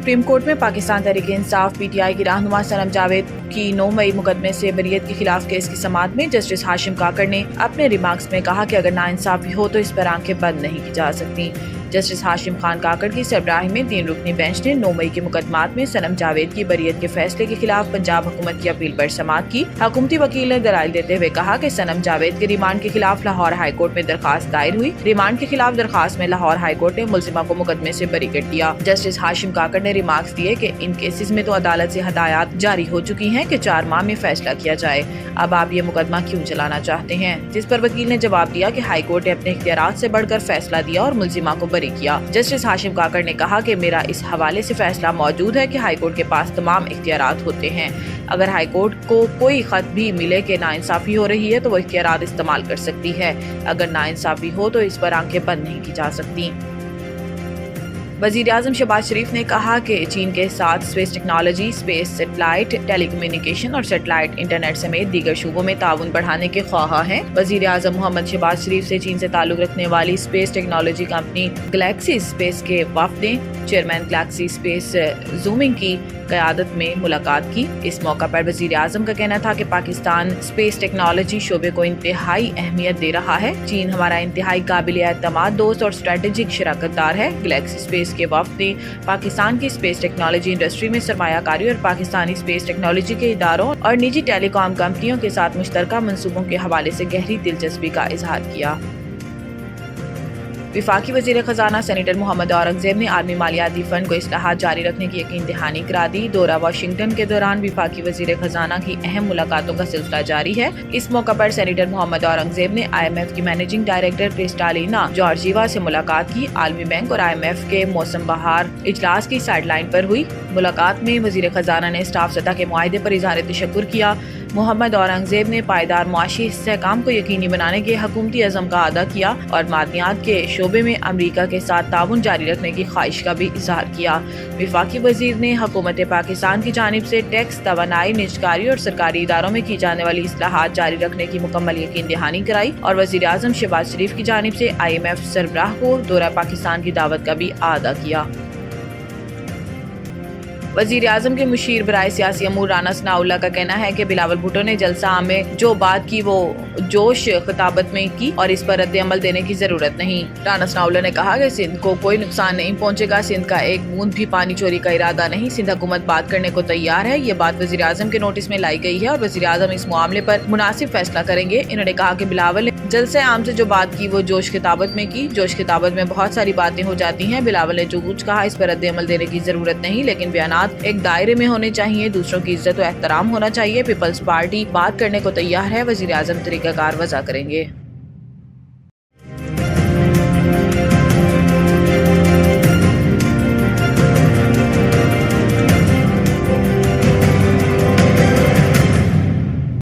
Supreme court میں Pakistan Tehreek Insaf P T I کی رہنما سنم جاوید کی 9 مئی مقدمے سے بریت کے خلاف کیس کی سماعت میں جسٹس ہاشم کاکڑ نے اپنے ریمارکس میں کہا کہ اگر ناانصافی ہو تو اس پر آنکھیں بند نہیں کی جا سکتی۔ جسٹس ہاشم خان کاکڑ کی سربراہی میں 3 رکنی بینچ نے 9 مئی کے مقدمات میں سنم جاوید کی بریت کے فیصلے کے خلاف پنجاب حکومت کی اپیل پر سماعت کی۔ حکومتی وکیل نے دلائل دیتے ہوئے کہا کہ سنم جاوید کے ریمانڈ کے خلاف لاہور ہائی کورٹ میں درخواست دائر ہوئی۔ ریمانڈ کے خلاف درخواست میں لاہور ہائی کورٹ نے ملزمہ کو مقدمے سے بری کر دیا۔ جسٹس ہاشم کاکڑ نے ریمارکس دیے کہ ان کیسز میں تو عدالت سے ہدایات جاری ہو چکی ہیں کہ 4 ماہ میں فیصلہ کیا جائے، اب آپ یہ مقدمہ کیوں چلانا چاہتے ہیں؟ جس پر وکیل نے جواب دیا کہ ہائی کورٹ نے اپنے اختیارات سے بڑھ کر فیصلہ دیا اور ملزمہ کو بری کیا۔ جسٹس ہاشم کاکڑ نے کہا کہ میرا اس حوالے سے فیصلہ موجود ہے کہ ہائی کورٹ کے پاس تمام اختیارات ہوتے ہیں، اگر ہائی کورٹ کو کوئی خط بھی ملے کہ ناانصافی ہو رہی ہے تو وہ اختیارات استعمال کر سکتی ہے، اگر ناانصافی ہو تو اس پر آنکھیں بند نہیں کی جا سکتی۔ وزیر اعظم شہباز شریف نے کہا کہ چین کے ساتھ اسپیس ٹیکنالوجی، اسپیس سیٹلائٹ ٹیلی کمیونیکیشن اور سیٹلائٹ انٹرنیٹ سمیت دیگر شعبوں میں تعاون بڑھانے کے خواہاں ہیں۔ وزیر اعظم محمد شہباز شریف سے چین سے تعلق رکھنے والی space technology company Galaxy space کے وفد نے چیئرمین گلیکسی اسپیس زومنگ کی قیادت میں ملاقات کی۔ اس موقع پر وزیر اعظم کا کہنا تھا کہ پاکستان اسپیس ٹیکنالوجی شعبے کو انتہائی اہمیت دے رہا ہے۔ چین ہمارا انتہائی قابل اعتماد دوست اور اسٹریٹجک شراکت دار ہے۔ گلیکسی اسپیس کے وفد نے پاکستان کی اسپیس ٹیکنالوجی انڈسٹری میں سرمایہ کاری اور پاکستانی اسپیس ٹیکنالوجی کے اداروں اور نجی ٹیلی کام کمپنیوں کے ساتھ مشترکہ منصوبوں کے حوالے سے گہری دلچسپی کا اظہار کیا۔ وفاقی وزیر خزانہ سینیٹر محمد اورنگزیب نے عالمی مالیاتی فنڈ کو اصلاحات جاری رکھنے کی یقین دہانی کرا دی۔ دورہ واشنگٹن کے دوران وفاقی وزیر خزانہ کی اہم ملاقاتوں کا سلسلہ جاری ہے۔ اس موقع پر سینیٹر محمد اورنگزیب نے آئی ایم ایف کی مینیجنگ ڈائریکٹر کرسٹالینا جارجیوا سے ملاقات کی۔ عالمی بینک اور آئی ایم ایف کے موسم بہار اجلاس کی سائیڈ لائن پر ہوئی ملاقات میں وزیر خزانہ نے اسٹاف سطح کے معاہدے پر اظہار تشکر کیا۔ محمد اورنگزیب نے پائیدار معاشی استحکام کو یقینی بنانے کے حکومتی عزم کا اعادہ کیا اور معدنیات کے شعبے میں امریکہ کے ساتھ تعاون جاری رکھنے کی خواہش کا بھی اظہار کیا۔ وفاقی وزیر نے حکومت پاکستان کی جانب سے ٹیکس، توانائی، نجکاری اور سرکاری اداروں میں کی جانے والی اصلاحات جاری رکھنے کی مکمل یقین دہانی کرائی اور وزیر اعظم شہباز شریف کی جانب سے آئی ایم ایف سربراہ کو دورہ پاکستان کی دعوت کا بھی اعادہ کیا۔ وزیر اعظم کے مشیر برائے سیاسی امور رانا ثناء اللہ کا کہنا ہے کہ بلاول بھٹو نے جلسہ عام میں جو بات کی وہ جوش خطابت میں کی اور اس پر رد عمل دینے کی ضرورت نہیں۔ رانا ثناء اللہ نے کہا کہ سندھ کو کوئی نقصان نہیں پہنچے گا، سندھ کا ایک بوند بھی پانی چوری کا ارادہ نہیں، سندھ حکومت بات کرنے کو تیار ہے۔ یہ بات وزیر اعظم کے نوٹس میں لائی گئی ہے اور وزیر اعظم اس معاملے پر مناسب فیصلہ کریں گے۔ انہوں نے کہا کہ بلاول نے جلسے عام سے جو بات کی وہ جوش خطابت میں کی، جوش خطابت میں بہت ساری باتیں ہو جاتی ہیں۔ بلاول نے جو کچھ کہا اس پر رد عمل دینے کی ضرورت نہیں، لیکن بیانات ایک دائرے میں ہونے چاہیے، دوسروں کی عزت و احترام ہونا چاہیے۔ پیپلز پارٹی بات کرنے کو تیار ہے، وزیر اعظم طریقہ کار وضع کریں گے۔